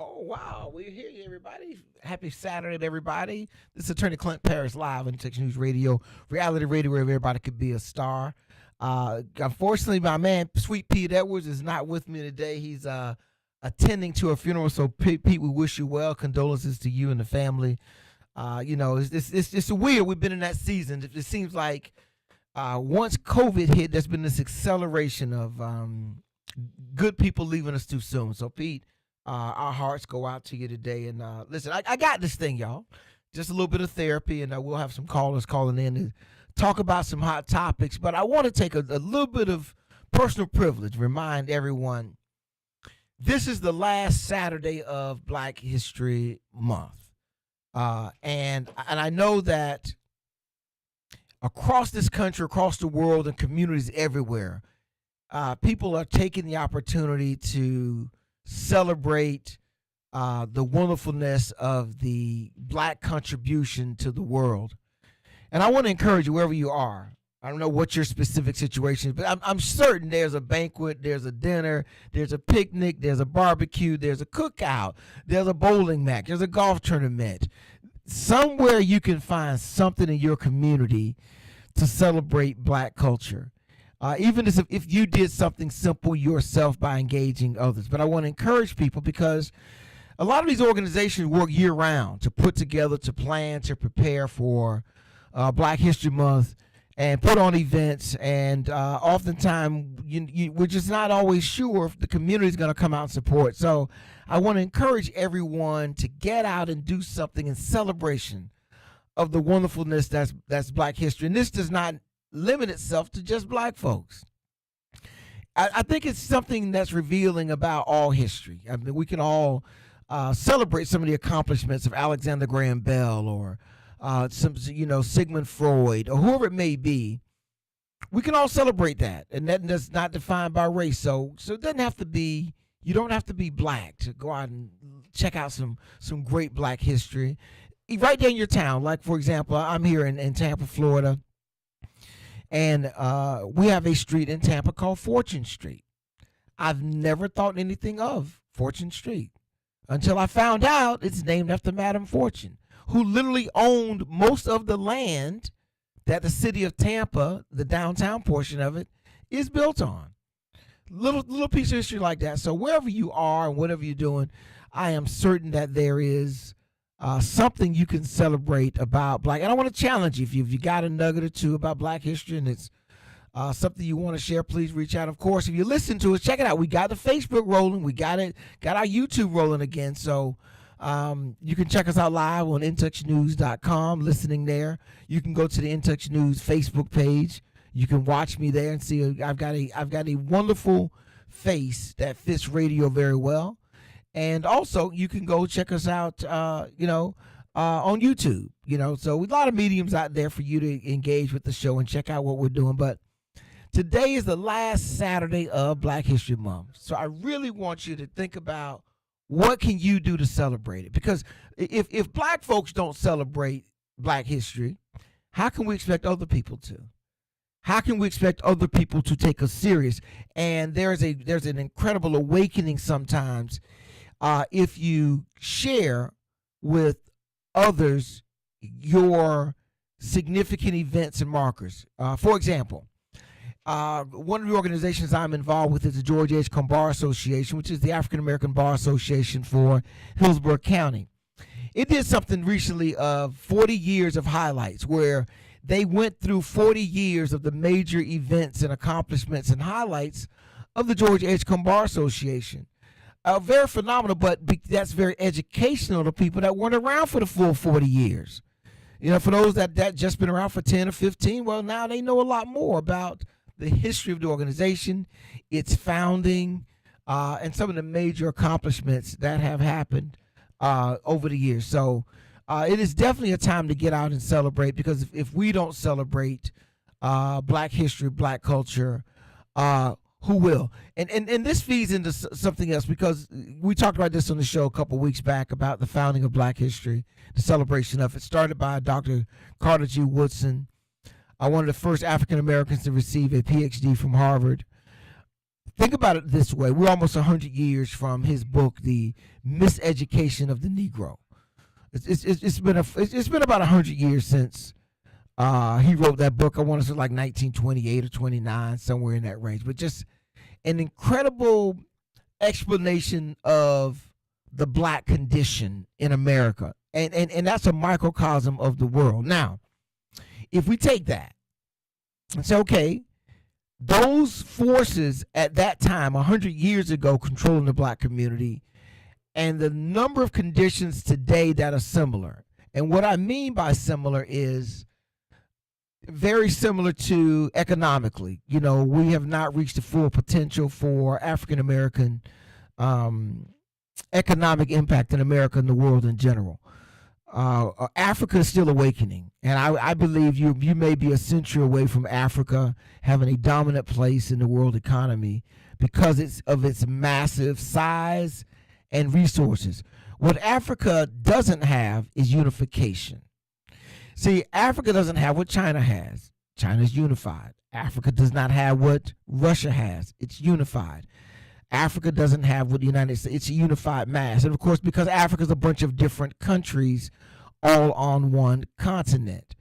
Oh, wow. We hear you, everybody. Happy Saturday to everybody. This is Attorney Clint Paris live on Texas News Radio, reality radio where everybody could be a star. Unfortunately, my man, Sweet Pete Edwards, is not with me today. He's attending to a funeral. So, Pete, we wish you well. Condolences to you and the family. It's just weird. We've been in that season. It seems like once COVID hit, there's been this acceleration of good people leaving us too soon. So, Pete, our hearts go out to you today. And listen, I got this thing, y'all. Just a little bit of therapy, and we'll have some callers calling in to talk about some hot topics. But I want to take a little bit of personal privilege, remind everyone this is the last Saturday of Black History Month. And I know that across this country, across the world, and communities everywhere, people are taking the opportunity to celebrate the wonderfulness of the Black contribution to the world. And I want to encourage you wherever you are. I don't know what your specific situation is, but I'm certain there's a banquet, there's a dinner, there's a picnic, there's a barbecue, there's a cookout, there's a bowling match, there's a golf tournament. Somewhere you can find something in your community to celebrate Black culture. Even if you did something simple yourself by engaging others. But I want to encourage people because a lot of these organizations work year round to put together, to plan, to prepare for Black History Month and put on events. And oftentimes we're just not always sure if the community is going to come out and support. So I want to encourage everyone to get out and do something in celebration of the wonderfulness that's Black history. And this does not limit itself to just Black folks. I think it's something that's revealing about all history. I mean, we can all celebrate some of the accomplishments of Alexander Graham Bell or Sigmund Freud or whoever it may be. We can all celebrate that, and that's not defined by race. So it doesn't have to be. You don't have to be Black to go out and check out some great Black history right there in your town. Like, for example, I'm here in Tampa, Florida. And we have a street in Tampa called Fortune Street. I've never thought anything of Fortune Street until I found out it's named after Madam Fortune, who literally owned most of the land that the city of Tampa, the downtown portion of it, is built on. Little piece of history like that. So wherever you are and whatever you're doing, I am certain that there is something you can celebrate about Black. And I want to challenge you, if you got a nugget or two about Black history and it's something you want to share, please reach out. Of course, if you listen to us, check it out. We got the Facebook rolling. We got our YouTube rolling again. So you can check us out live on intouchnews.com, listening there. You can go to the In Touch News Facebook page. You can watch me there and see I've got a wonderful face that fits radio very well. And also, you can go check us out, on YouTube. So a lot of mediums out there for you to engage with the show and check out what we're doing. But today is the last Saturday of Black History Month. So I really want you to think about what can you do to celebrate it? Because if Black folks don't celebrate Black history, how can we expect other people to? How can we expect other people to take us serious? And there's an incredible awakening sometimes if you share with others your significant events and markers. For example, one of the organizations I'm involved with is the George Edgecombe Bar Association, which is the African American Bar Association for Hillsborough County. It did something recently of 40 years of highlights, where they went through 40 years of the major events and accomplishments and highlights of the George Edgecombe Bar Association. Very phenomenal, but that's very educational to people that weren't around for the full 40 years. For those that just been around for 10 or 15, well, now they know a lot more about the history of the organization, its founding, and some of the major accomplishments that have happened over the years. So it is definitely a time to get out and celebrate, because if we don't celebrate Black history, Black culture, who will? And this feeds into something else, because we talked about this on the show a couple weeks back about the founding of Black history, the celebration of it. Started by Dr. Carter G. Woodson, one of the first African Americans to receive a PhD from Harvard. Think about it this way: we're almost 100 years from his book, "The Miseducation of the Negro." It's been about 100 years since he wrote that book. I want to say like 1928 or 29, somewhere in that range. But just an incredible explanation of the black condition in America, and that's a microcosm of the world. Now, if we take that and say, okay, those forces at that time, 100 years ago, controlling the black community, and the number of conditions today that are similar. And what I mean by similar is very similar to economically. You know, we have not reached the full potential for African American economic impact in America and the world in general. Africa is still awakening, and I believe you may be a century away from Africa having a dominant place in the world economy because of its massive size and resources. What Africa doesn't have is unification. See, Africa doesn't have what China has. China's unified. Africa does not have what Russia has. It's unified. Africa doesn't have what the United States, it's a unified mass. And of course, because Africa is a bunch of different countries all on one continent.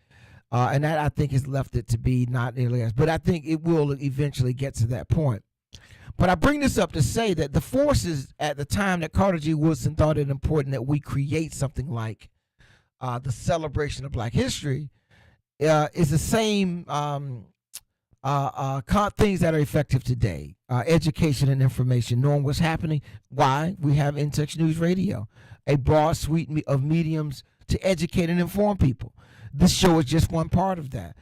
And that, I think, has left it to be not nearly as, but I think it will eventually get to that point. But I bring this up to say that the forces at the time that Carter G. Woodson thought it important that we create something like the celebration of Black history is the same things that are effective today. Education and information, knowing what's happening. Why? We have In-Text News Radio, a broad suite of mediums to educate and inform people. This show is just one part of that.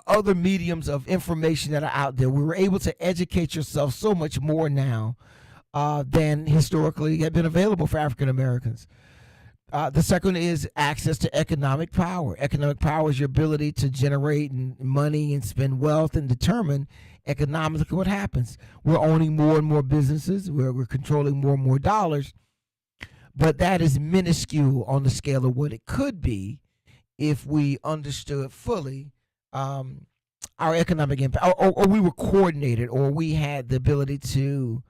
Other mediums of information that are out there, we were able to educate yourself so much more now than historically had been available for African Americans. The second is access to economic power. Economic power is your ability to generate money and spend wealth and determine economically what happens. We're owning more and more businesses. We're controlling more and more dollars. But that is minuscule on the scale of what it could be if we understood fully our economic impact, or we were coordinated, or we had the ability to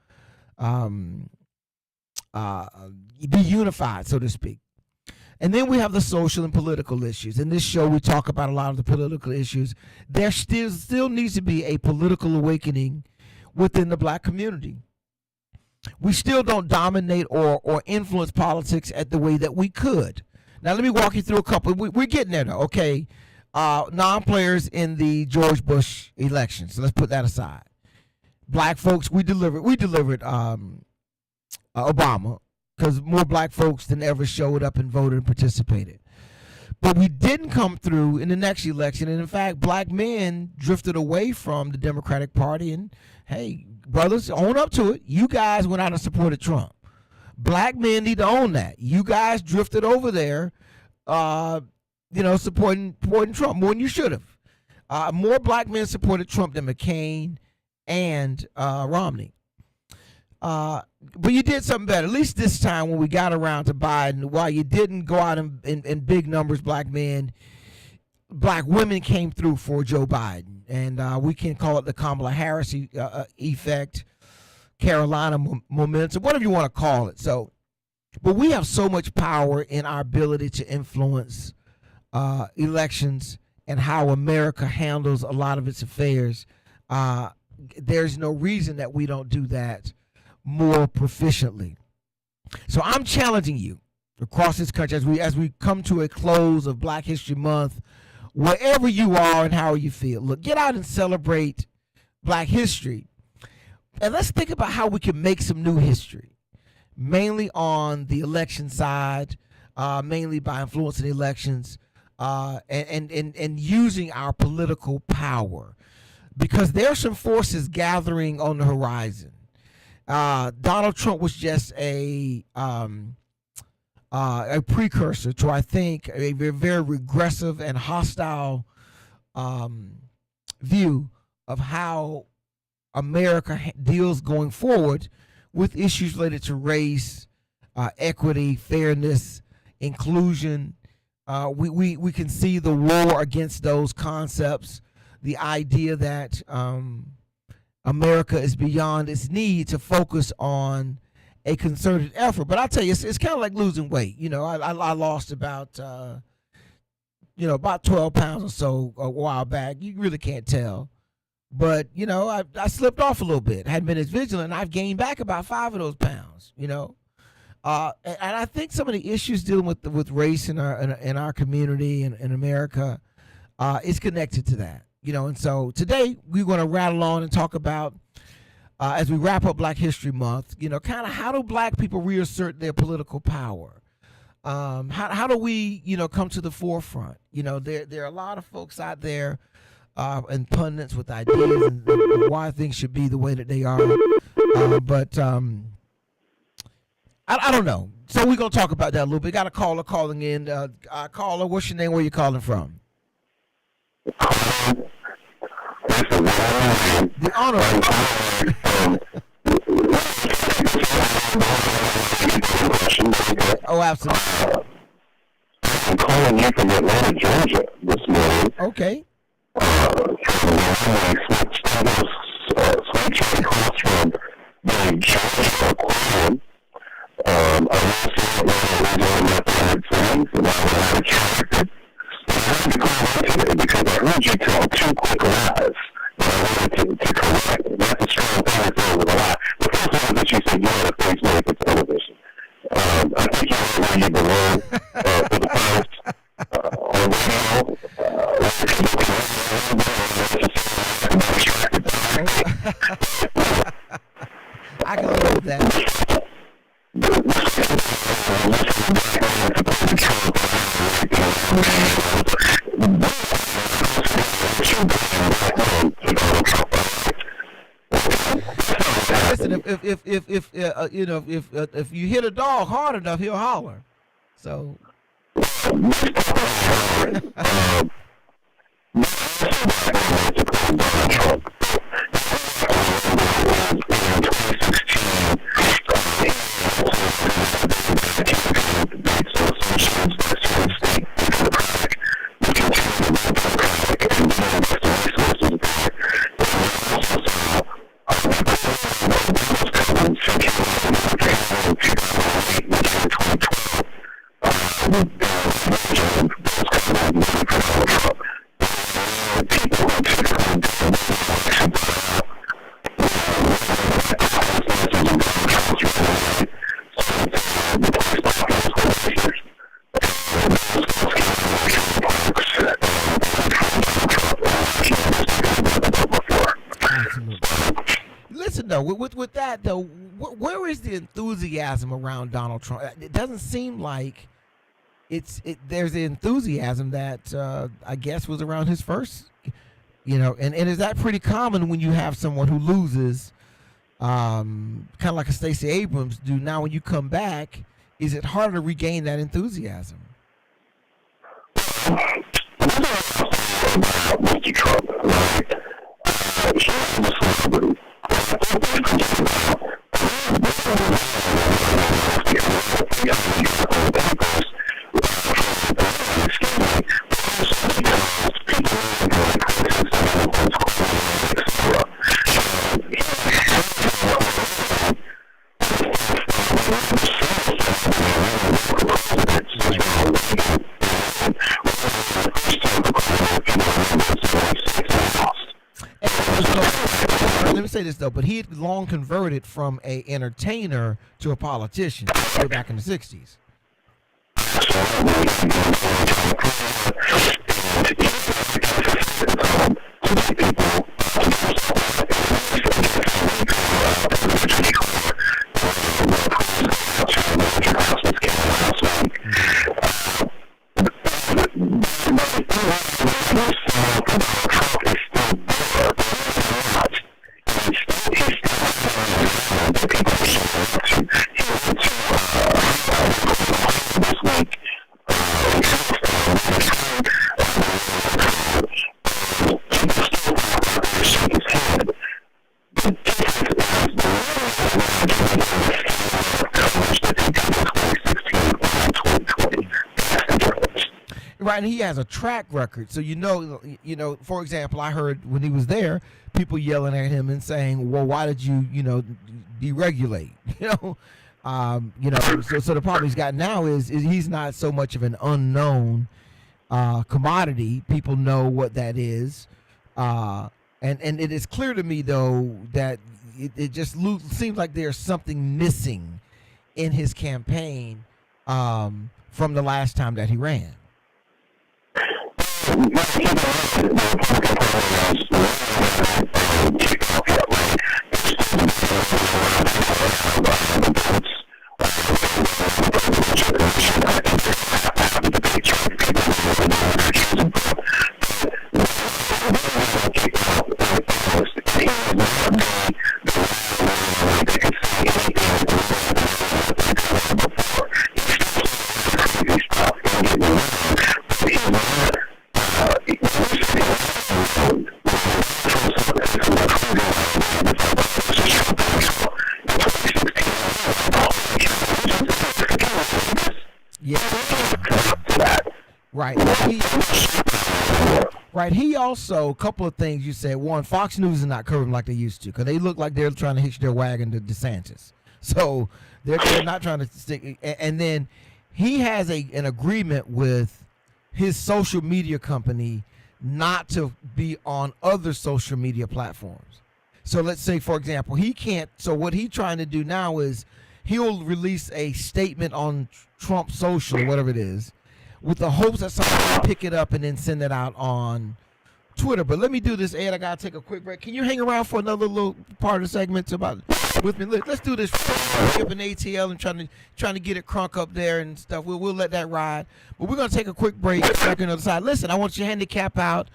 be unified, so to speak. And then we have the social and political issues. In this show, we talk about a lot of the political issues. There still needs to be a political awakening within the Black community. We still don't dominate or influence politics at the way that we could. Now, let me walk you through a couple. We're getting there, though. Okay, non-players in the George Bush election. So let's put that aside. Black folks, we delivered Obama, because more black folks than ever showed up and voted and participated. But we didn't come through in the next election. And in fact, black men drifted away from the Democratic Party. And hey, brothers, own up to it. You guys went out and supported Trump. Black men need to own that. You guys drifted over there, supporting Trump more than you should have. More black men supported Trump than McCain and Romney. But you did something better, at least this time when we got around to Biden. While you didn't go out in big numbers, black men, black women came through for Joe Biden. And we can call it the Kamala Harris effect, Carolina momentum, whatever you want to call it. So, but we have so much power in our ability to influence elections and how America handles a lot of its affairs. There's no reason that we don't do that more proficiently. So I'm challenging you across this country as we come to a close of Black History Month, wherever you are and how you feel. Look, get out and celebrate Black history. And let's think about how we can make some new history, mainly on the election side, mainly by influencing elections, and using our political power, because there are some forces gathering on the horizon. Donald Trump was just a precursor to, I think, a very, very regressive and hostile view of how America deals going forward with issues related to race, equity, fairness, inclusion. We can see the war against those concepts, the idea that America is beyond its need to focus on a concerted effort. But I'll tell you, it's kind of like losing weight. I lost about about 12 pounds or so a while back. You really can't tell. But, I slipped off a little bit. Hadn't been as vigilant. I've gained back about 5 of those pounds. And I think some of the issues dealing with race in our community and in America is connected to that. And so today we're going to rattle on and talk about, as we wrap up Black History Month, kind of how do Black people reassert their political power? How do we, come to the forefront? There are a lot of folks out there and pundits with ideas and why things should be the way that they are. But I don't know. So we're going to talk about that a little bit. Got a caller calling in. Caller, what's your name? Where you calling from? The honorable. Oh, absolutely. I'm calling you from Atlanta, Georgia this morning. Okay. Switching across from the Georgia Queen. I also doing my favorite things, and I was attracted. I had to call in today because I heard you tell 2 quick lies that I wanted to correct. That's a strong thing to say with a lie. The first one is that you said you had a face made for television. I think you know where you belong for the past on radio. I can live with that. Listen, if you hit a dog hard enough, he'll holler. So. With that though, where is the enthusiasm around Donald Trump? It doesn't seem like there's the enthusiasm that I guess was around his first, and is that pretty common when you have someone who loses, kind of like a Stacey Abrams do? Now when you come back, is it harder to regain that enthusiasm? Mr. Trump, right? He's a celebrity. Let me say this though, but he had long converted from a entertainer to a politician way back in the 60s. Right, and he has a track record. So for example, I heard when he was there, people yelling at him and saying, "Well, why did you, deregulate?" So the problem he's got now is he's not so much of an unknown commodity. People know what that is, and it is clear to me though that it just seems like there's something missing in his campaign from the last time that he ran. Right. He also, a couple of things you said. One, Fox News is not covering like they used to because they look like they're trying to hitch their wagon to DeSantis. So they're not trying to stick. And then he has an agreement with his social media company not to be on other social media platforms. So let's say, for example, he can't. So what he's trying to do now is he'll release a statement on Trump Social or whatever it is, with the hopes that somebody will pick it up and then send it out on Twitter. But let me do this, Ed. I gotta take a quick break. Can you hang around for another little part of the segment with me? Let's do this. Skipping ATL and trying to get it crunk up there and stuff. We'll let that ride. But we're gonna take a quick break. Back on the other side. Listen, I want you to handicap out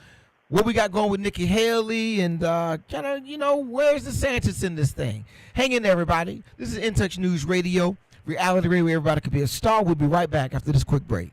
what we got going with Nikki Haley and where's DeSantis in this thing? Hang in there, everybody. This is In Touch News Radio, reality radio where everybody could be a star. We'll be right back after this quick break.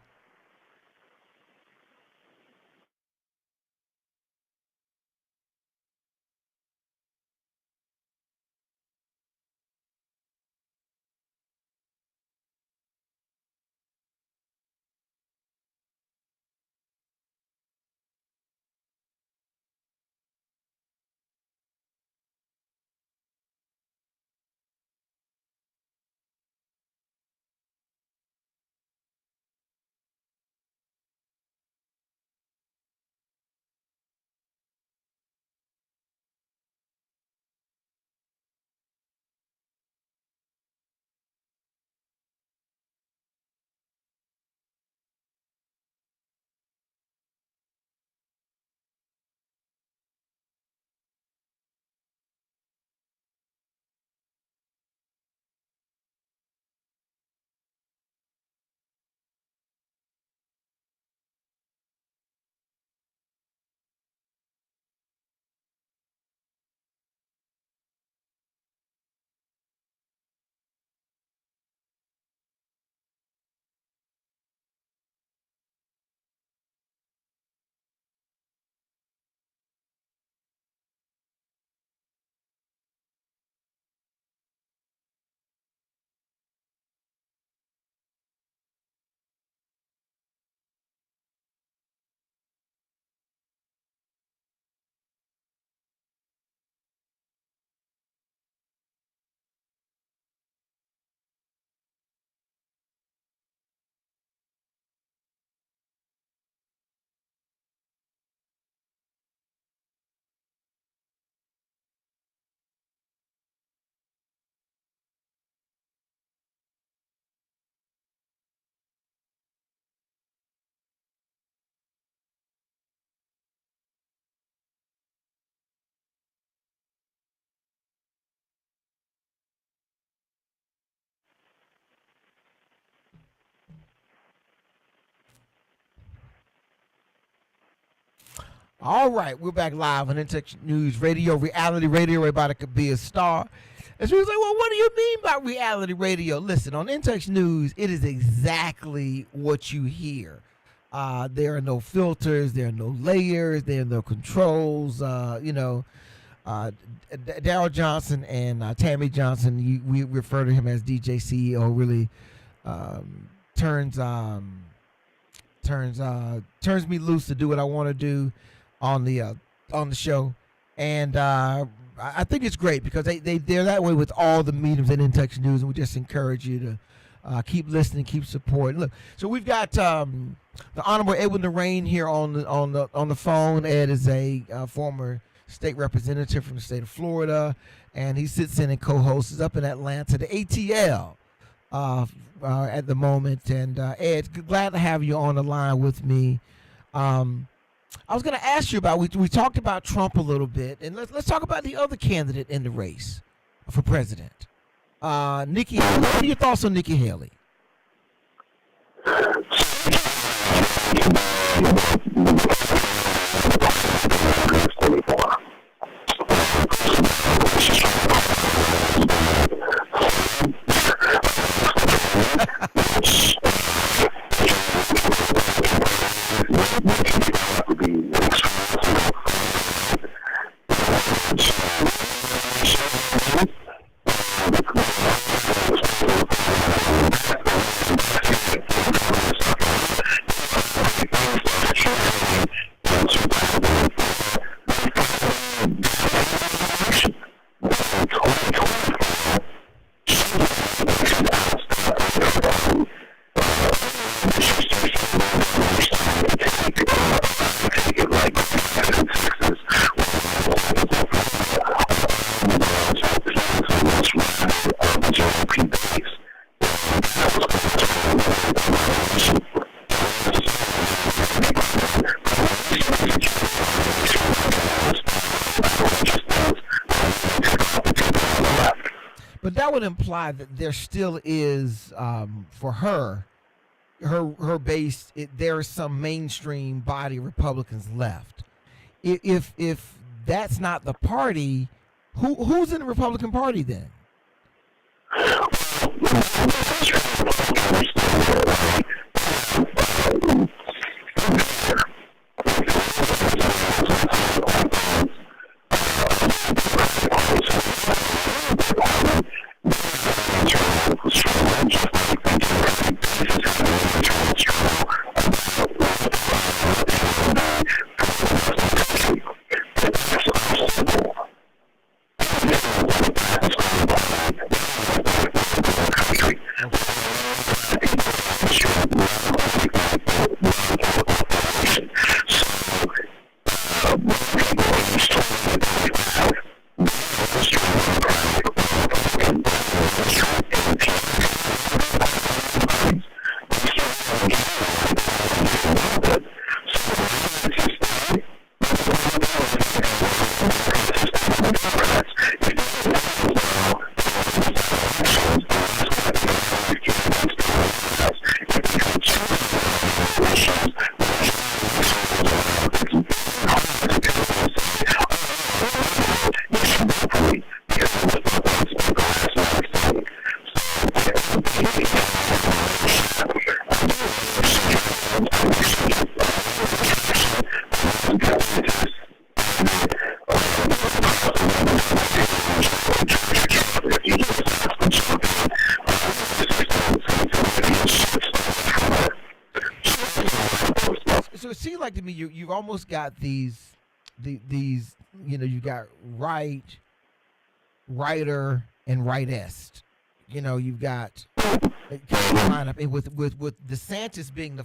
All right, we're back live on In Touch News Radio, reality radio, everybody could be a star. And so we say, well, what do you mean by reality radio? Listen, on In Touch News, it is exactly what you hear. There are no filters, there are no layers, there are no controls. Daryl Johnson and Tammy Johnson, we refer to him as DJ CEO, really turns turns me loose to do what I want to do on the show, and I think it's great because they're that way with all the mediums and In Touch News, and we just encourage you to keep listening, keep supporting. Look, so we've got the Honorable Edwin Lorraine here on the phone. Ed is a former state representative from the state of Florida, and he sits in and co-hosts up in Atlanta, the ATL, at the moment. And Ed, glad to have you on the line with me. I was going to ask you about, we talked about Trump a little bit, and let's talk about the other candidate in the race for president, Nikki Haley. What are your thoughts on Nikki Haley? But that would imply that there still is, for her base, there is some mainstream body of Republicans left. If that's not the party, who's in the Republican Party then? So it seems like to me you've almost got these you got writer and rightist. You've got line up, and with DeSantis being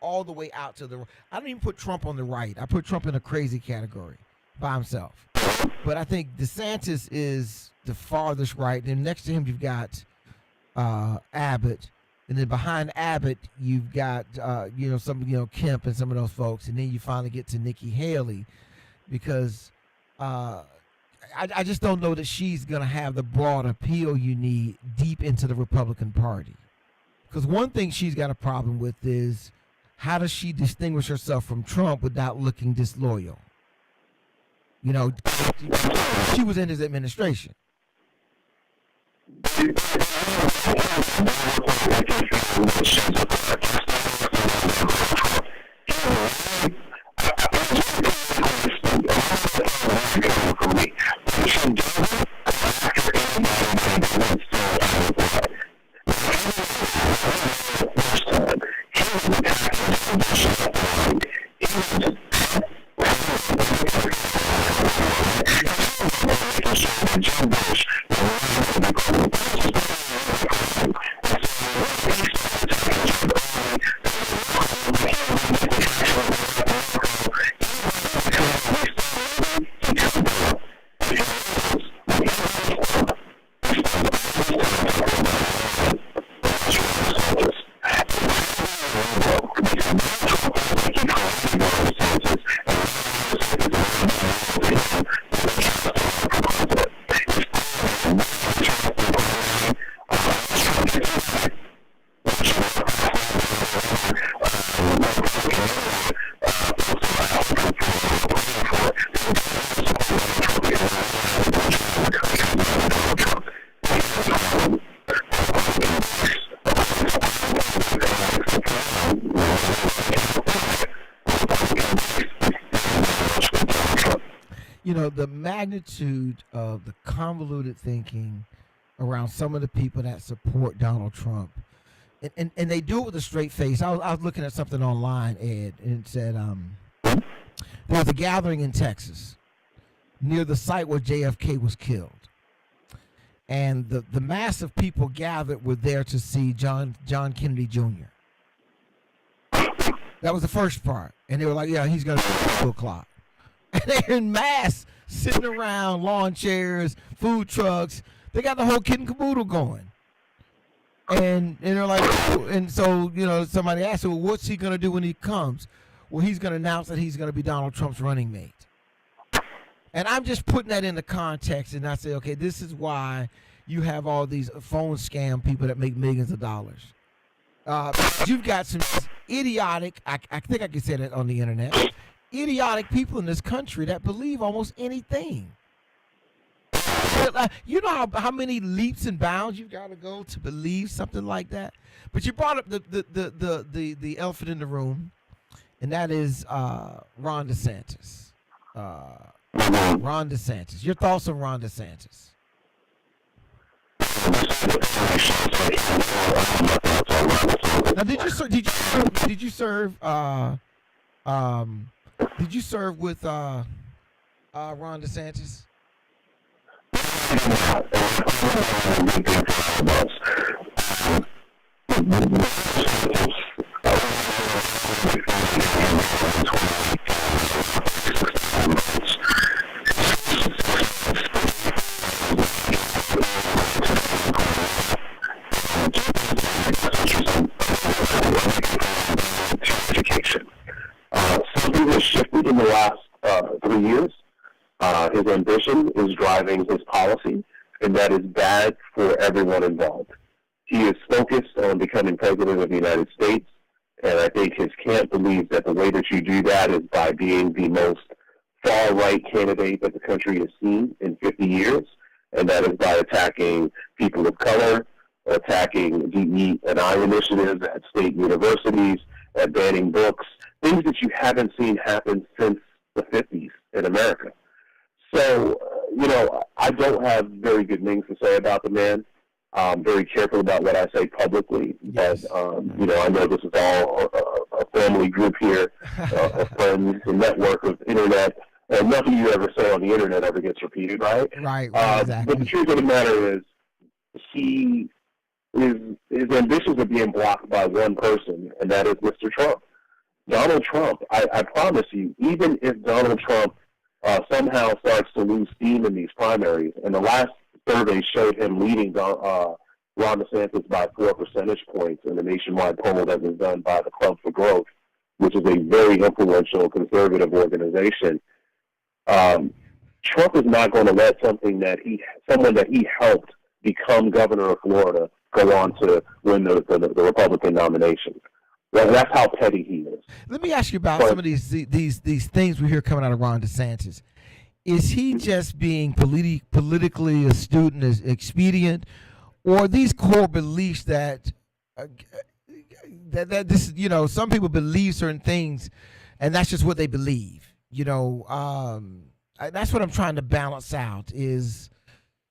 all the way out to the. I don't even put Trump on the right. I put Trump in a crazy category by himself. But I think DeSantis is the farthest right. And next to him you've got Abbott. And then behind Abbott, you've got Kemp and some of those folks, and then you finally get to Nikki Haley, because I just don't know that she's gonna have the broad appeal you need deep into the Republican Party. Because one thing she's got a problem with is how does she distinguish herself from Trump without looking disloyal? She was in his administration. You know, the magnitude of the convoluted thinking around some of the people that support Donald Trump. And they do it with a straight face. I was looking at something online, Ed, and it said there was a gathering in Texas near the site where JFK was killed. And the mass of people gathered were there to see John Kennedy Jr. That was the first part. And they were like, yeah, he's going to be at 2 o'clock. And they're in mass, sitting around, lawn chairs, food trucks. They got the whole kit and caboodle going. And they're like, and so, you know, somebody asked, well, what's he going to do when he comes? Well, he's going to announce that he's going to be Donald Trump's running mate. And I'm just putting that into context, and I say, okay, this is why you have all these phone scam people that make millions of dollars. You've got some idiotic, I think I can say that on the internet, idiotic people in this country that believe almost anything. You know how many leaps and bounds you've got to go to believe something like that? But you brought up the elephant in the room, and that is Ron DeSantis. Ron DeSantis. Your thoughts on Ron DeSantis? Now, did you serve with Ron DeSantis? Something has shifted in the last 3 years. His ambition is driving his policy, and that is bad for everyone involved. He is focused on becoming president of the United States, and I think his camp believes that the way that you do that is by being the most far-right candidate that the country has seen in 50 years, and that is by attacking people of color, attacking DE&I initiatives at state universities, at banning books, things that you haven't seen happen since the 50s in America. So, you know, I don't have very good things to say about the man. I'm very careful about what I say publicly, but, you know, I know this is all a family group here, a friends, a network of internet, and nothing you ever say on the internet ever gets repeated, right? Right, exactly. But the truth of the matter is, his ambitions are being blocked by one person, and that is Mr. Trump. Donald Trump, I promise you, even if Donald Trump somehow starts to lose steam in these primaries, and the last survey showed him leading Ron DeSantis by 4 percentage points in a nationwide poll that was done by the Club for Growth, which is a very influential conservative organization. Trump is not going to let someone that he helped become governor of Florida go on to win the Republican nomination. Well, that's how petty he is. Let me ask you about some of these things we hear coming out of Ron DeSantis. Is he just being politically astute and expedient, or these core beliefs that this, you know, some people believe certain things, and that's just what they believe. You know, that's what I'm trying to balance out. Is,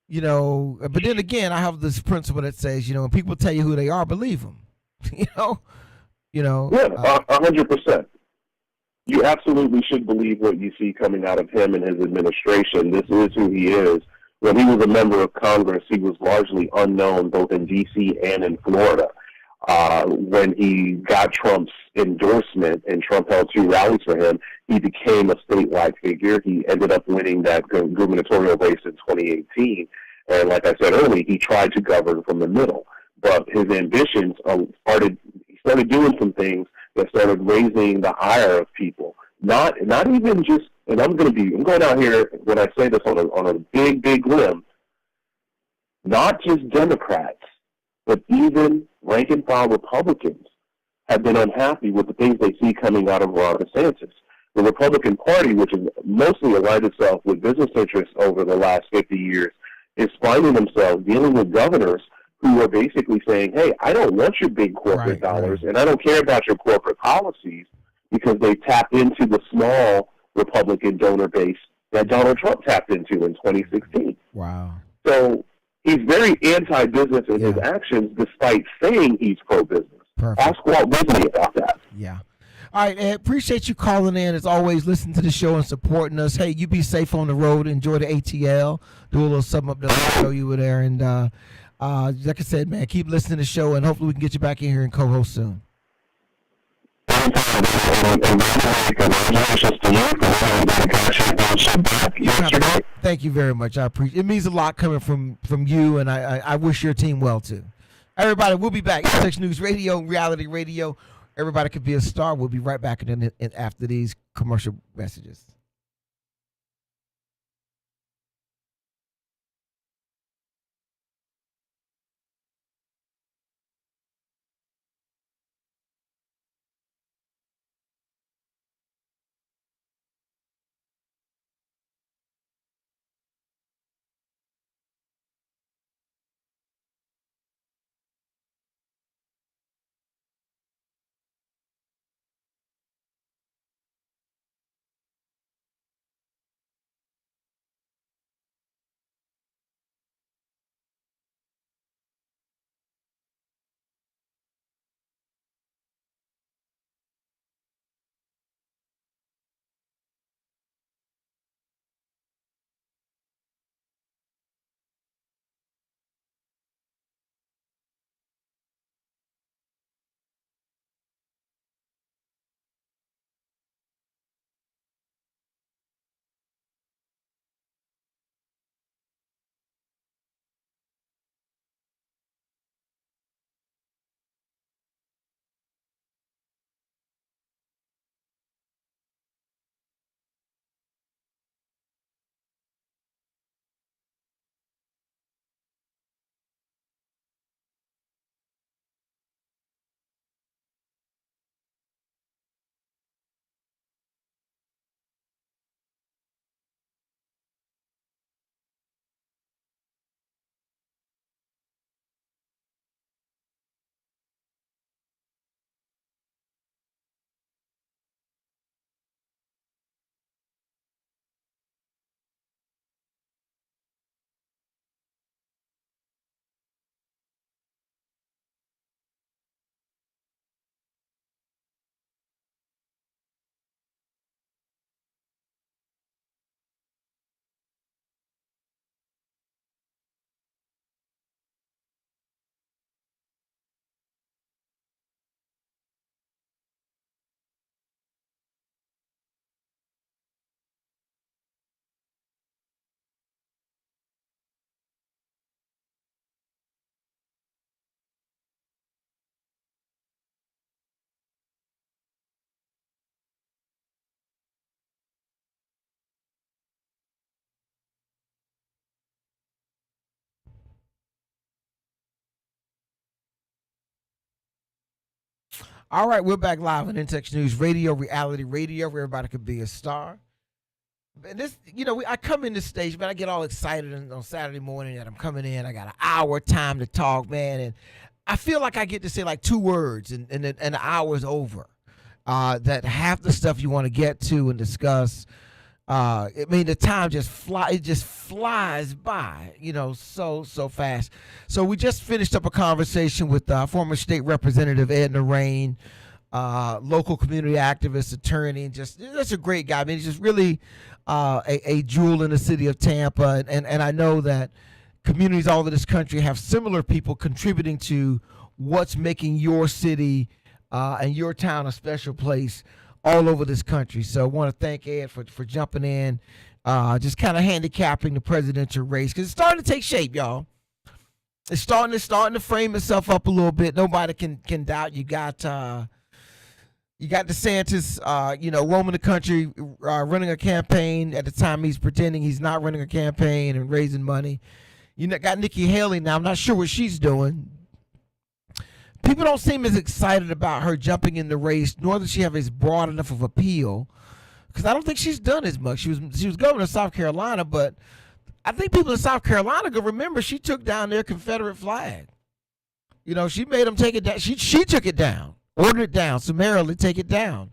you know, but then again, I have this principle that says, you know, when people tell you who they are, believe them. You know. Yeah, 100%. You absolutely should believe what you see coming out of him and his administration. This is who he is. When he was a member of Congress, he was largely unknown both in D.C. and in Florida. When he got Trump's endorsement and Trump held 2 rallies for him, he became a statewide figure. He ended up winning that gubernatorial race in 2018. And like I said earlier, he tried to govern from the middle. But his ambitions started doing some things that started raising the ire of people. Not even just, and I'm going out here when I say this on a big limb, not just Democrats, but even rank and file Republicans have been unhappy with the things they see coming out of Ron DeSantis. The Republican Party, which has mostly aligned itself with business interests over the last 50 years, is finding themselves dealing with governors who are basically saying, hey, I don't want your big corporate dollars, and I don't care about your corporate policies, because they tapped into the small Republican donor base that Donald Trump tapped into in 2016. Wow. So he's very anti-business in his actions, despite saying he's pro-business. Perfect. Ask Walt Disney about that. Yeah. All right, Ed, appreciate you calling in. As always, listen to the show and supporting us. Hey, you be safe on the road. Enjoy the ATL. Do a little something up there. Show you were there. And like I said, man, keep listening to the show, and hopefully we can get you back in here and co-host soon. Thank you very much. I appreciate it. It means a lot coming from you, and I wish your team well, too. Everybody, we'll be back. Intersection News Radio, Reality Radio. Everybody could be a star. We'll be right back after these commercial messages. All right, we're back live on Intersection News Radio, Reality Radio, where everybody could be a star. And this, I come in this stage, man, I get all excited on Saturday morning that I'm coming in. I got an hour time to talk, man, and I feel like I get to say like two words, and the hour's over. That half the stuff you want to get to and discuss, the time just flies by, so fast. So we just finished up a conversation with former state representative Edna Rain, local community activist, attorney, that's a great guy. I mean, he's just really a jewel in the city of Tampa, and I know that communities all over this country have similar people contributing to what's making your city and your town a special place all over this country. So I want to thank Ed for jumping in, just kind of handicapping the presidential race, because it's starting to take shape, y'all. It's starting to frame itself up a little bit. Nobody can doubt you got DeSantis, roaming the country, running a campaign at the time he's pretending he's not running a campaign and raising money. You got Nikki Haley now. I'm not sure what she's doing. People don't seem as excited about her jumping in the race, nor does she have as broad enough of appeal, because I don't think she's done as much. She was governor of South Carolina, but I think people in South Carolina could remember she took down their Confederate flag. She made them take it down. She took it down, ordered it down, summarily take it down.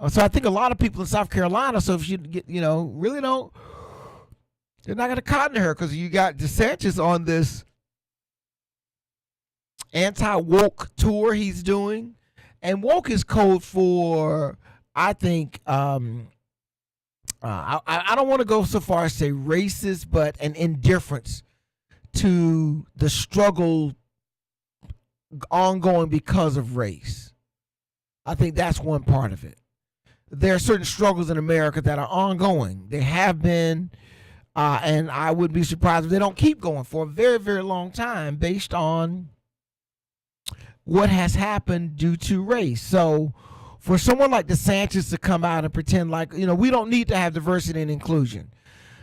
So I think a lot of people in South Carolina, so if you get, really don't, they're not going to cotton to her because you got DeSantis on this anti-woke tour he's doing. And woke is code for, I think, I don't want to go so far as say racist, but an indifference to the struggle ongoing because of race. I think that's one part of it. There are certain struggles in America that are ongoing. They have been, and I wouldn't be surprised if they don't keep going for a very, very long time based on what has happened due to race. So for someone like DeSantis to come out and pretend like, we don't need to have diversity and inclusion.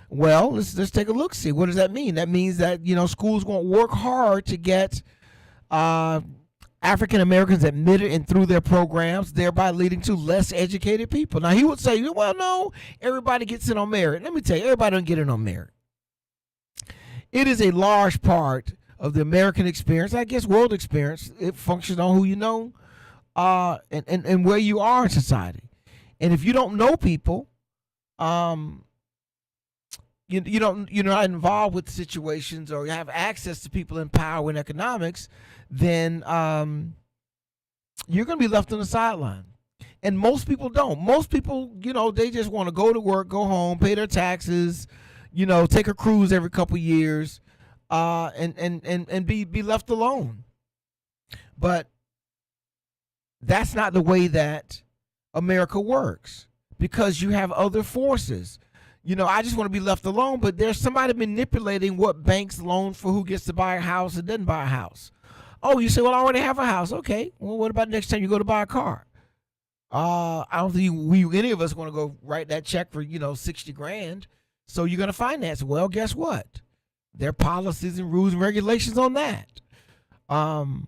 Well, let's take a look, see. What does that mean? That means that, schools won't work hard to get African Americans admitted and through their programs, thereby leading to less educated people. Now, he would say, well, no, everybody gets in on merit. Let me tell you, everybody don't get in on merit. It is a large part of the American experience, I guess world experience. It functions on who you know and where you are in society. And if you don't know people, you're not involved with situations or you have access to people in power and economics, then you're going to be left on the sideline. And most people don't. Most people, they just want to go to work, go home, pay their taxes, take a cruise every couple years, and be left alone. But that's not the way that America works, because you have other forces. I just want to be left alone, but there's somebody manipulating what banks loan for who gets to buy a house and doesn't buy a house. Oh, you say, well, I already have a house. Okay, well, what about next time you go to buy a car? I don't think any of us want to go write that check for, $60,000. So you're going to finance. Well, guess what? There are policies and rules and regulations on that. And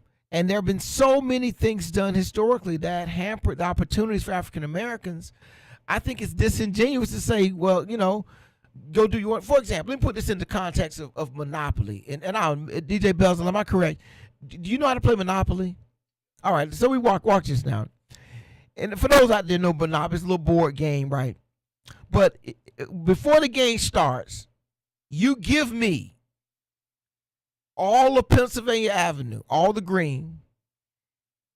there have been so many things done historically that hampered the opportunities for African Americans. I think it's disingenuous to say, well, go do your, for example, let me put this in the context of Monopoly. And DJ Belzel, am I correct? Do you know how to play Monopoly? All right, so we watch this now. And for those out there who know Monopoly, it's a little board game, right? But before the game starts, you give me all of Pennsylvania Avenue, all the green,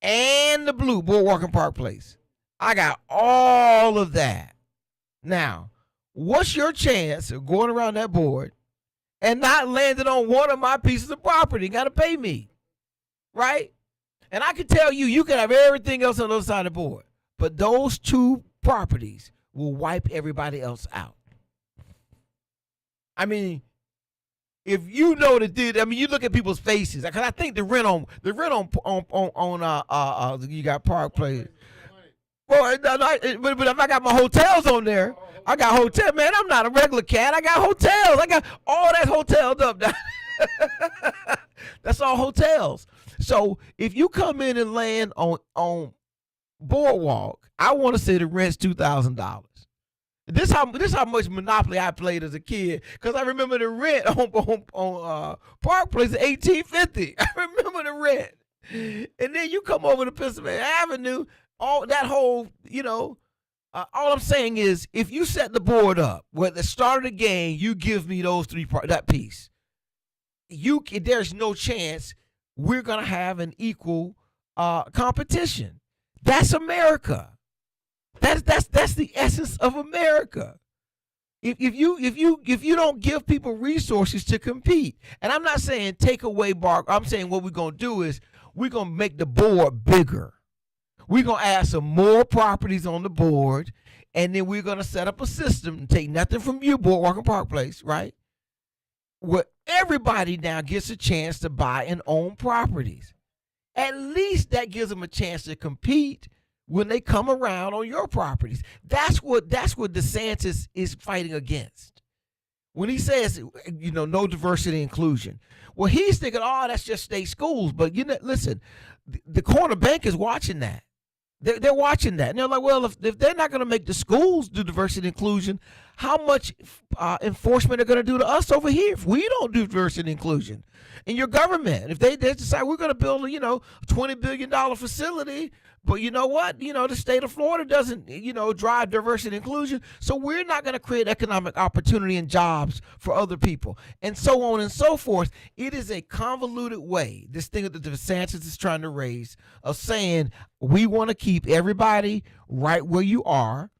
and the blue, Boardwalk and Park Place. I got all of that. Now, what's your chance of going around that board and not landing on one of my pieces of property? You got to pay me, right? And I can tell you, you can have everything else on the other side of the board, but those two properties will wipe everybody else out. I mean, if you know you look at people's faces, because I think the rent on you got Park Place. Well, but if I got my hotels on there, I got hotel. Man, I'm not a regular cat. I got hotels. I got all that hotels up there. That's all hotels. So if you come in and land on Boardwalk, I want to say the rent's $2,000. This how much Monopoly I played as a kid, because I remember the rent on Park Place at $18.50. I remember the rent, and then you come over to Pennsylvania Avenue. All that whole, all I'm saying is, if you set the board up where at the start of the game you give me those that piece, there's no chance we're gonna have an equal competition. That's America. That's the essence of America. If you don't give people resources to compete, and I'm not saying take away Bark, I'm saying what we're gonna do is we're gonna make the board bigger. We're going to add some more properties on the board, and then we're going to set up a system and take nothing from you, Boardwalk and Park Place, right? Where everybody now gets a chance to buy and own properties. At least that gives them a chance to compete when they come around on your properties. That's what DeSantis is fighting against. When he says, no diversity and inclusion. Well, he's thinking, that's just state schools. But, listen, the corner bank is watching that. They're watching that. And they're like, well, if they're not going to make the schools do diversity and inclusion, how much enforcement are going to do to us over here if we don't do diversity and inclusion? And your government, if they decide we're going to build a $20 billion facility, But you know what? The state of Florida doesn't, drive diversity and inclusion. So we're not going to create economic opportunity and jobs for other people, and so on and so forth. It is a convoluted way, this thing that the DeSantis is trying to raise, of saying we want to keep everybody right where you are.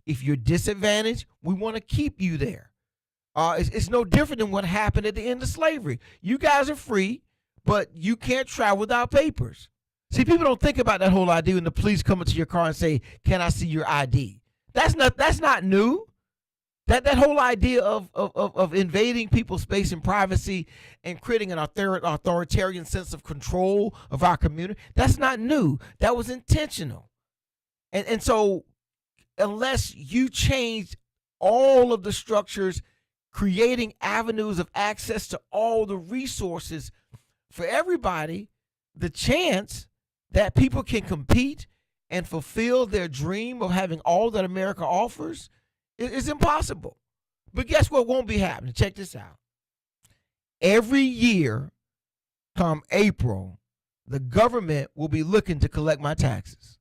If you're disadvantaged, we want to keep you there. It's no different than what happened at the end of slavery. You guys are free, but you can't travel without papers. See, people don't think about that whole idea when the police come into your car and say, "Can I see your ID?" That's not new. That whole idea of invading people's space and privacy and creating an authoritarian sense of control of our community, that's not new. That was intentional. And so unless you change all of the structures, creating avenues of access to all the resources for everybody, the chance that people can compete and fulfill their dream of having all that America offers is impossible. But guess what won't be happening? Check this out. Every year, come April, the government will be looking to collect my taxes,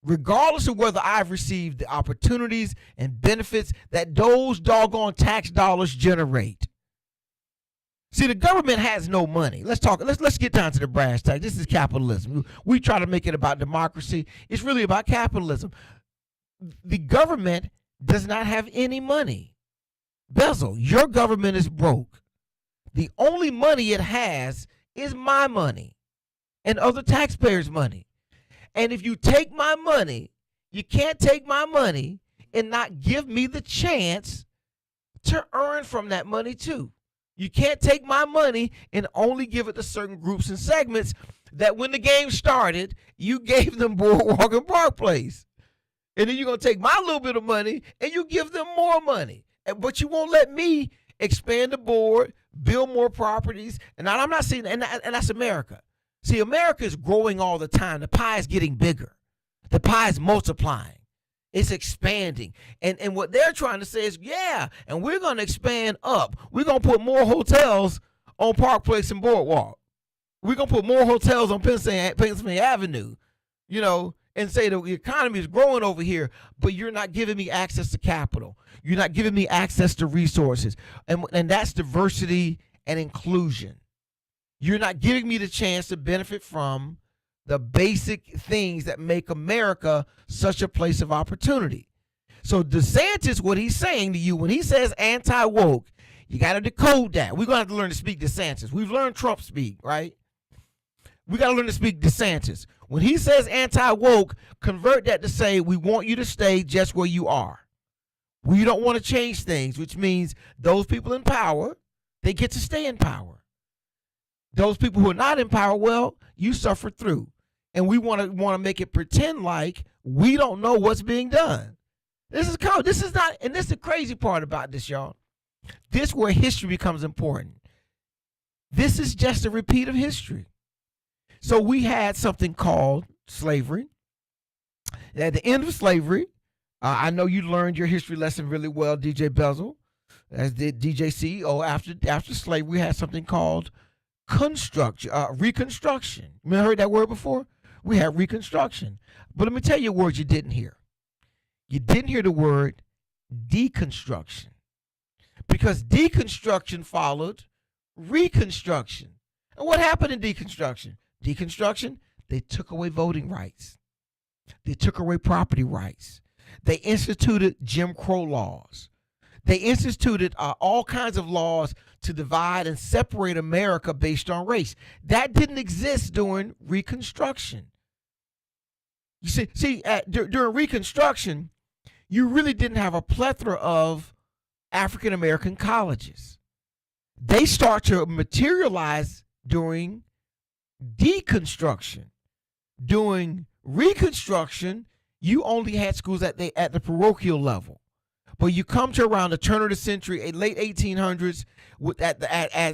regardless of whether I've received the opportunities and benefits that those doggone tax dollars generate. See, the government has no money. Let's get down to the brass tacks. This is capitalism. We try to make it about democracy. It's really about capitalism. The government does not have any money. Bezel, your government is broke. The only money it has is my money and other taxpayers' money. And if you take my money, you can't take my money and not give me the chance to earn from that money too. You can't take my money and only give it to certain groups and segments that when the game started, you gave them Boardwalk and Park Place. And then you're going to take my little bit of money and you give them more money. But you won't let me expand the board, build more properties. And I'm not saying, and that's America. See, America is growing all the time. The pie is getting bigger. The pie is multiplying. It's expanding. And what they're trying to say is, yeah, and we're going to expand up. We're going to put more hotels on Park Place and Boardwalk. We're going to put more hotels on Pennsylvania Avenue, and say the economy is growing over here, but you're not giving me access to capital. You're not giving me access to resources. And that's diversity and inclusion. You're not giving me the chance to benefit from the basic things that make America such a place of opportunity. So DeSantis, what he's saying to you when he says anti-woke, you got to decode that. We're going to have to learn to speak DeSantis. We've learned Trump speak, right? We got to learn to speak DeSantis. When he says anti-woke, convert that to say we want you to stay just where you are. We don't want to change things, which means those people in power, they get to stay in power. Those people who are not in power, well, you suffer through. And we want to make it pretend like we don't know what's being done. This is not, and this is the crazy part about this, y'all. This is where history becomes important. This is just a repeat of history. So we had something called slavery. At the end of slavery, I know you learned your history lesson really well, DJ Bezel, as did DJ CEO. After slavery, we had something called reconstruction. You heard that word before? We had reconstruction. But let me tell you a word you didn't hear. You didn't hear the word deconstruction, because deconstruction followed reconstruction. And what happened in deconstruction? Deconstruction, they took away voting rights. They took away property rights. They instituted Jim Crow laws. They instituted all kinds of laws to divide and separate America based on race. That didn't exist during Reconstruction. You see, during Reconstruction, you really didn't have a plethora of African American colleges. They start to materialize during deconstruction. During Reconstruction, you only had schools at the parochial level. But you come to around the turn of the century, late 1800s,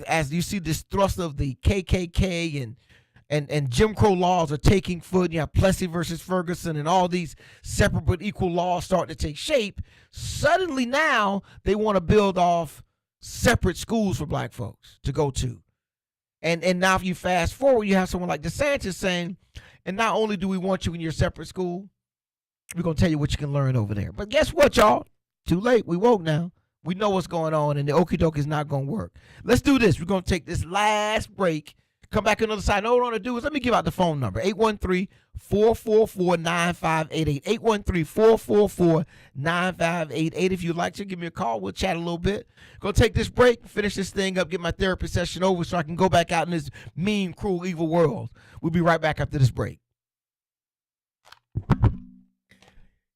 as you see this thrust of the KKK and Jim Crow laws are taking foot. You have Plessy versus Ferguson and all these separate but equal laws start to take shape. Suddenly now they want to build off separate schools for black folks to go to. And now if you fast forward, you have someone like DeSantis saying, And not only do we want you in your separate school, we're going to tell you what you can learn over there. But guess what, y'all? Too late. We woke now. We know what's going on, and the okie doke is not going to work. Let's do this. We're going to take this last break. Come back on the other side. All I want to do is let me give out the phone number, 813-444-9588, 813-444-9588. If you'd like to, give me a call. We'll chat a little bit. Going to take this break, finish this thing up, get my therapy session over so I can go back out in this mean, cruel, evil world. We'll be right back after this break.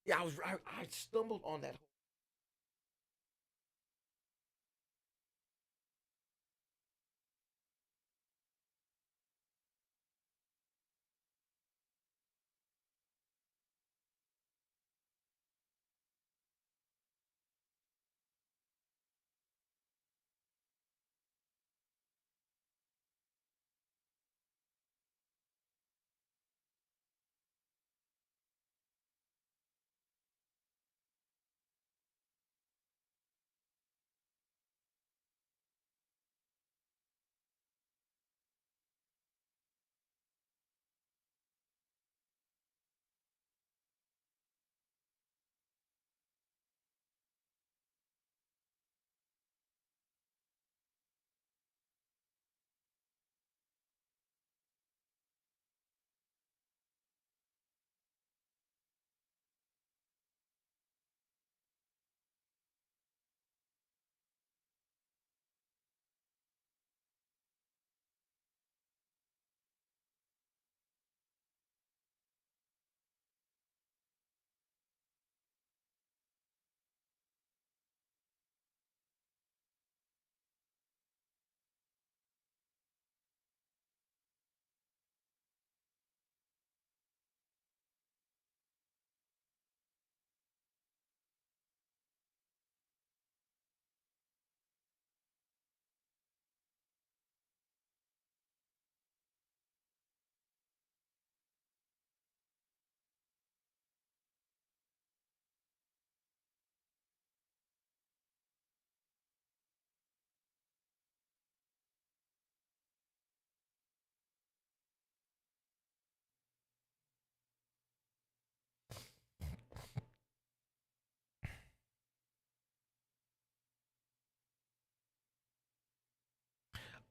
Yeah, I stumbled on that.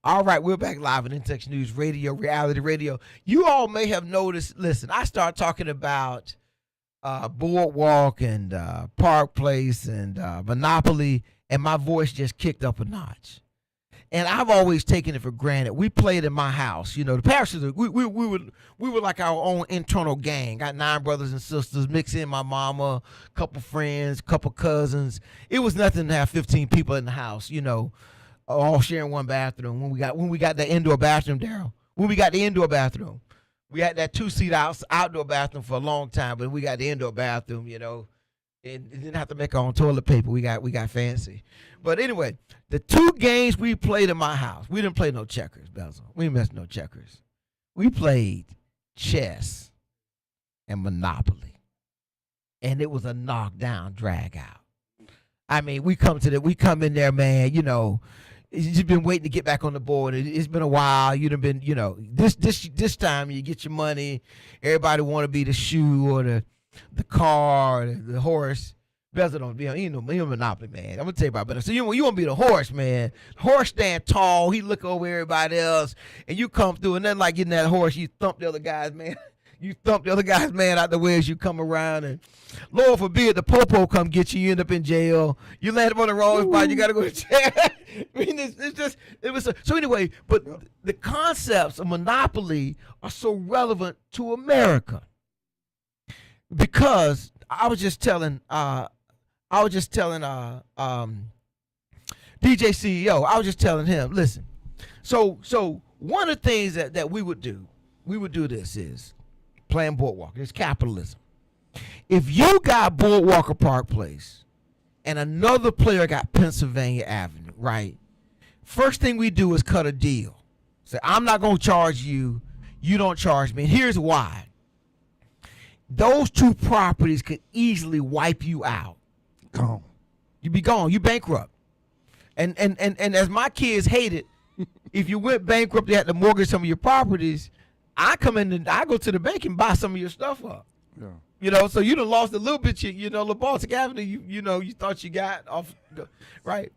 All right, we're back live on Intex News Radio, Reality Radio. You all may have noticed, listen, I start talking about Boardwalk and Park Place and Monopoly, and my voice just kicked up a notch. And I've always taken it for granted. We played in my house. You know, the parish, we were like our own internal gang. Got 9 brothers and sisters, mix in my mama, couple friends, couple cousins. It was nothing to have 15 people in the house, you know, all sharing one bathroom. When we got the indoor bathroom, Daryl. When we got the indoor bathroom. We had that 2-seat outdoor bathroom for a long time, but we got the indoor bathroom, you know. And didn't have to make our own toilet paper. We got fancy. But anyway, the 2 games we played in my house, we didn't play no checkers, Bezel. We didn't mess no checkers. We played chess and Monopoly. And it was a knockdown, drag out. I mean, we come in there, man, you know, you've been waiting to get back on the board. It's been a while. You've been, you know, this time you get your money. Everybody want to be the shoe or the car or the horse. Bezel don't be, he no Monopoly, man. I'm gonna tell you about better. So you want to be the horse, man. Horse stand tall. He look over everybody else, and you come through, and then like getting that horse, you thump the other guy's man. You thump the other guy's man out the way as you come around, and Lord forbid the popo come get you. You end up in jail. You land up on the wrong spot. You got to go to jail. I mean, so anyway. But the concepts of Monopoly are so relevant to America because I was just telling DJ CEO. I was just telling him, listen. So one of the things that we would do this is playing Boardwalk. It's capitalism. If you got Boardwalk or Park Place and another player got Pennsylvania Avenue, right? First thing we do is cut a deal. Say, I'm not going to charge you. You don't charge me. And here's why. Those 2 properties could easily wipe you out. Gone. You be gone. You bankrupt. And as my kids hate it, if you went bankrupt, you had to mortgage some of your properties. I come in and I go to the bank and buy some of your stuff up. Yeah. You know, so you done lost a little bit, the Baltic Avenue, you thought you got off, right?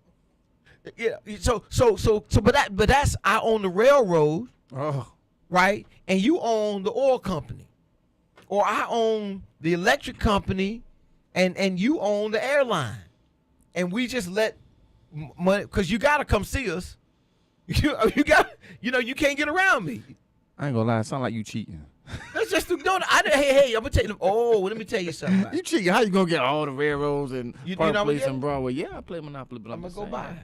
Yeah. But that's I own the railroad, Oh. right? And you own the oil company, or I own the electric company, and you own the airline, and we just let money because you got to come see us. You got, you can't get around me. I ain't gonna lie, it sound like you cheating. That's just hey, I'm gonna tell you. Oh, let me tell you something. You cheating? How you gonna get all the railroads and Park know Place what and Broadway? Yeah, I play Monopoly, but I'm gonna just go saying. buy.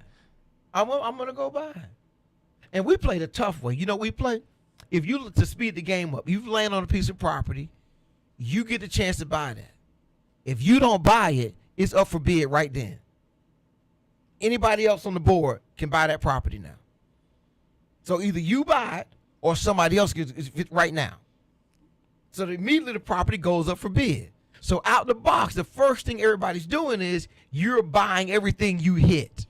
I'm gonna go buy. And we play the tough way. You know, we play. If you to speed the game up, you land on a piece of property, you get the chance to buy that. If you don't buy it, it's up for bid right then. Anybody else on the board can buy that property now. So either you buy it or somebody else gets it right now. So immediately the property goes up for bid. So out the box, the first thing everybody's doing is you're buying everything you hit.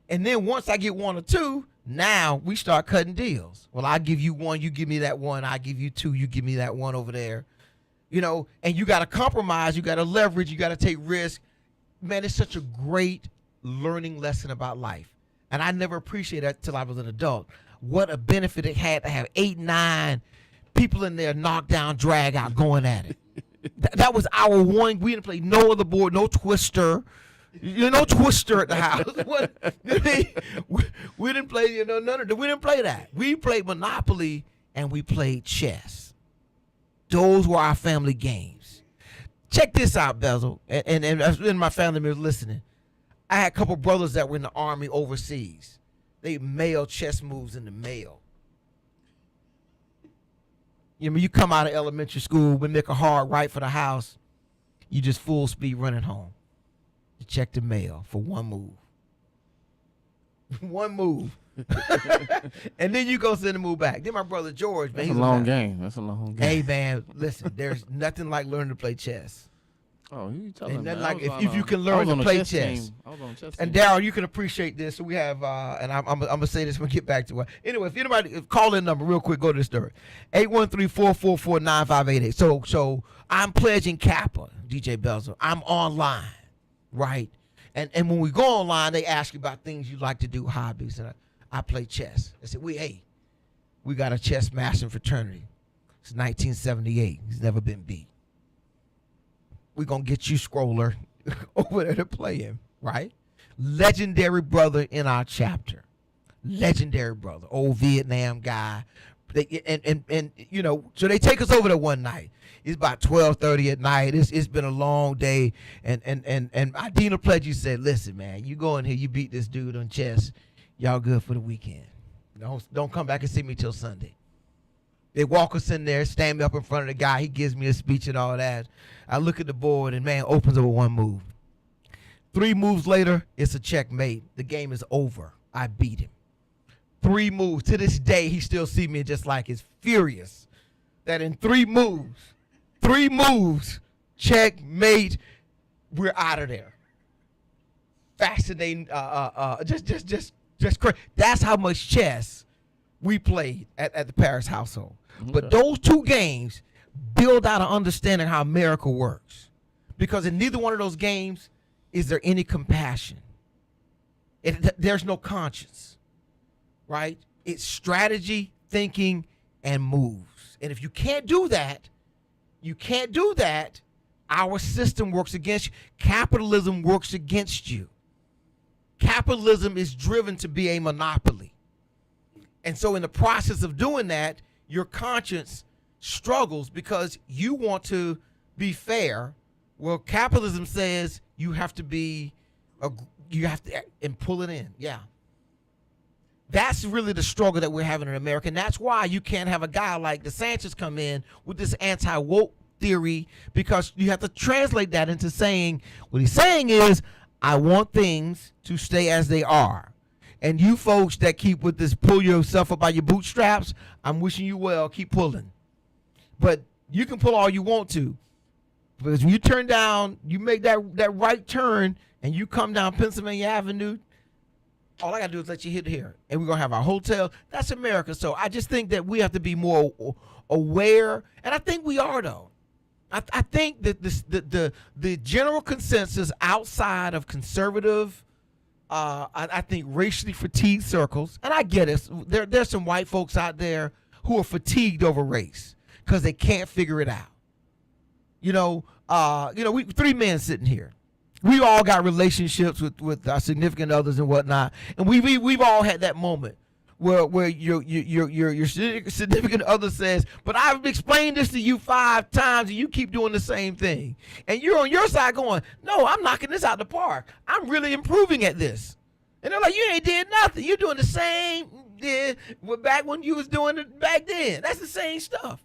And then once I get one or two, now we start cutting deals. Well, I give you one, you give me that one. I give you two, you give me that one over there. And you got to compromise. You got to leverage. You got to take risk. Man, it's such a great learning lesson about life. And I never appreciated that till I was an adult. What a benefit it had to have 8, 9 people in there knocked down, drag out, going at it. That was our one. We didn't play no other board, no Twister. No Twister at the house. we didn't play, none of that. We didn't play that. We played Monopoly and we played chess. Those were our family games. Check this out, Bezel, and my family members listening. I had a couple brothers that were in the Army overseas. They mailed chess moves in the mail. You come out of elementary school, we make a hard right for the house, you just full speed running home. You check the mail for one move. One move. And then you go send the move back. Then my brother George, man. That's a long game. That's a long game. Hey, man, listen, there's nothing like learning to play chess. Oh, who you telling me? Nothing like if you can learn to play chess. I was on chess And team. Daryl, you can appreciate this. So we have, and I'm gonna say this when we get back to it. Anyway, if call in number real quick, go to this story, 813-444-9588. So I'm pledging Kappa, DJ Belzer. I'm online, right? And when we go online, they ask you about things you like to do, hobbies, and I play chess. They said, we got a chess master fraternity. It's 1978. He's never been beat. We're going to get you, Scroller, over there to play him, right? Legendary brother in our chapter. Legendary brother. Old Vietnam guy. So they take us over there one night. It's about 12:30 at night. It's been a long day. And Dina Pledge said, listen, man, you go in here, you beat this dude on chess. Y'all good for the weekend. Don't come back and see me till Sunday. They walk us in there, stand me up in front of the guy. He gives me a speech and all that. I look at the board, and man opens up with one move. 3 moves later, it's a checkmate. The game is over. I beat him. 3 moves. To this day, he still sees me just like is furious that in 3 moves, checkmate, we're out of there. Fascinating. Just crazy. That's how much chess we played at the Paris household. Okay. But those 2 games build out an understanding how America works. Because in neither one of those games is there any compassion. There's no conscience, right? It's strategy, thinking, and moves. And if you can't do that, our system works against you. Capitalism works against you. Capitalism is driven to be a monopoly. And so in the process of doing that, your conscience struggles because you want to be fair. Well, capitalism says you have to and pull it in. Yeah. That's really the struggle that we're having in America. And that's why you can't have a guy like DeSantis come in with this anti-woke theory, because you have to translate that into saying, what he's saying is, I want things to stay as they are. And you folks that keep with this pull yourself up by your bootstraps, I'm wishing you well, keep pulling. But you can pull all you want to. Because when you turn down, you make that right turn and you come down Pennsylvania Avenue, all I got to do is let you hit here, and we're going to have our hotel. That's America. So I just think that we have to be more aware, and I think we are, though. I think that the general consensus outside of conservative, I think racially fatigued circles, and I get it. There's some white folks out there who are fatigued over race because they can't figure it out. We 3 men sitting here. We all got relationships with our significant others and whatnot, and we've all had that moment where your significant other says, "But I've explained this to you 5 times, and you keep doing the same thing." And you're on your side going, "No, I'm knocking this out the park. I'm really improving at this." And they're like, "You ain't did nothing. You're doing the same back when you was doing it back then. That's the same stuff."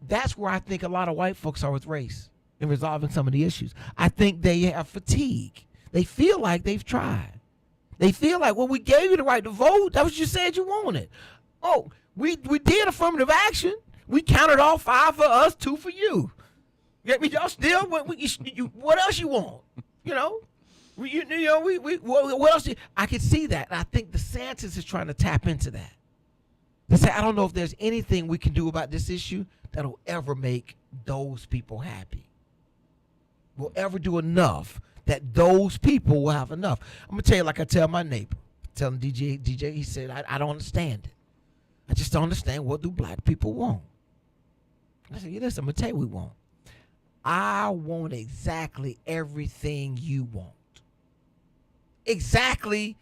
That's where I think a lot of white folks are with race in resolving some of the issues. I think they have fatigue. They feel like they've tried. They feel like, well, we gave you the right to vote. That's what you said you wanted. Oh, we did affirmative action. We counted all 5 for us, 2 for you. Y'all still, what else you want? What else? I can see that. And I think DeSantis is trying to tap into that. They say, I don't know if there's anything we can do about this issue that'll ever make those people happy. We'll ever do enough that those people will have enough. I'm going to tell you like I tell my neighbor. Tell him, DJ, he said, I don't understand it. I just don't understand, what do black people want? I said, listen, I'm going to tell you what we want. I want exactly everything you want. Exactly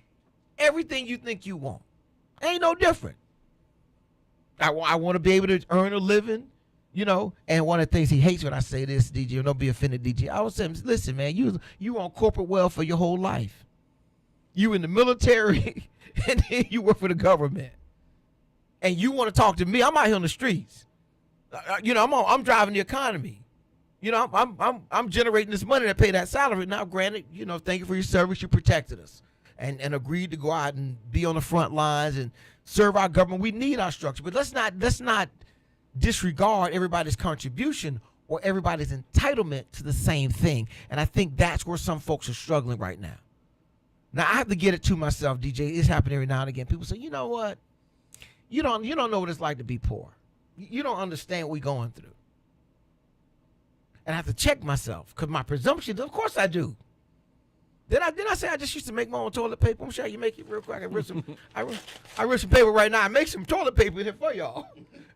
everything you think you want. Ain't no different. I want to be able to earn a living, and one of the things he hates when I say this, DJ, don't be offended, DJ. I was saying, listen, man, you on corporate welfare your whole life. You in the military, and then you work for the government. And you want to talk to me, I'm out here on the streets. I'm driving the economy. I'm generating this money to pay that salary. Now, granted, thank you for your service. You protected us and agreed to go out and be on the front lines and serve our government. We need our structure, but let's not disregard everybody's contribution or everybody's entitlement to the same thing. And I think that's where some folks are struggling right now. Now I have to get it to myself, DJ. It's happening every now and again. People say, you know what? You don't know what it's like to be poor. You don't understand what we're going through. And I have to check myself because my presumption, of course I do. Did I say I just used to make my own toilet paper? I'm sure you make it real quick. I rip some paper right now. I make some toilet paper in here for y'all.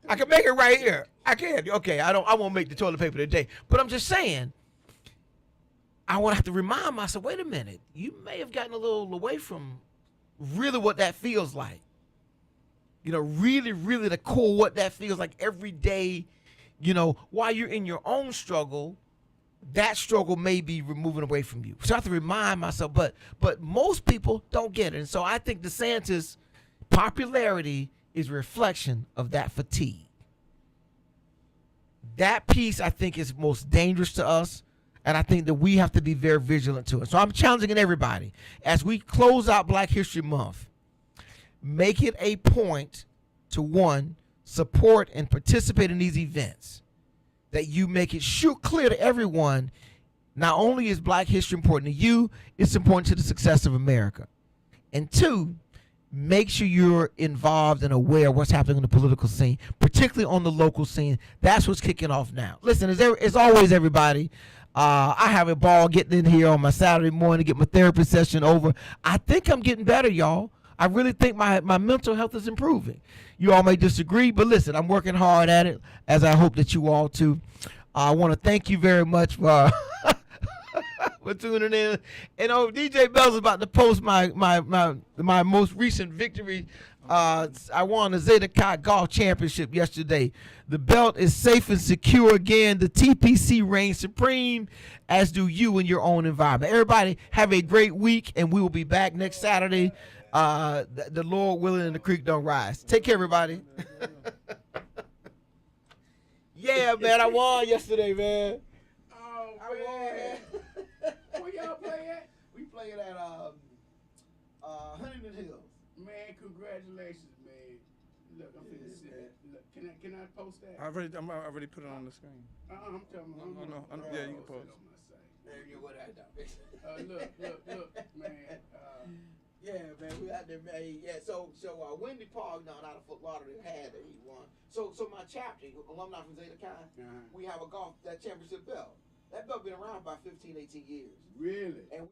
I can make it right here. I can. Okay, I won't make the toilet paper today. But I'm just saying, I want to have to remind myself, wait a minute, you may have gotten a little away from really what that feels like. Really, really the core what that feels like every day, while you're in your own struggle. That struggle may be moving away from you. So I have to remind myself, but most people don't get it. And so I think DeSantis' popularity is a reflection of that fatigue. That piece, I think, is most dangerous to us, and I think that we have to be very vigilant to it. So I'm challenging everybody, as we close out Black History Month, make it a point to, 1, support and participate in these events. That you make it clear to everyone, not only is Black history important to you, it's important to the success of America. And 2, make sure you're involved and aware of what's happening on the political scene, particularly on the local scene. That's what's kicking off now. Listen, as always, everybody, I have a ball getting in here on my Saturday morning to get my therapy session over. I think I'm getting better, y'all. I really think my mental health is improving. You all may disagree, but listen, I'm working hard at it, as I hope that you all too. I want to thank you very much for for tuning in. And DJ Bell's about to post my most recent victory. I won the Zeta Chi Golf Championship yesterday. The belt is safe and secure again. The TPC reigns supreme, as do you in your own environment. Everybody have a great week, and we will be back next Saturday. The Lord willing and the creek don't rise. Take care, everybody. Yeah, man, I won yesterday, man. Oh, man. Where y'all play at? We play it at Huntington Hills. Man, congratulations, man. Look, I'm finna sit there. Look, can I post that? I already put it on the screen. I'm telling you. No, yeah, you can post. There you go. What I look, man. yeah, man. Yeah. So Wendy Park, no, not a Fort Lauderdale, had it. He won. So my chapter, alumni from Zeta Chi, we have a golf that championship belt. That belt been around about 15, 18 years. Really? And we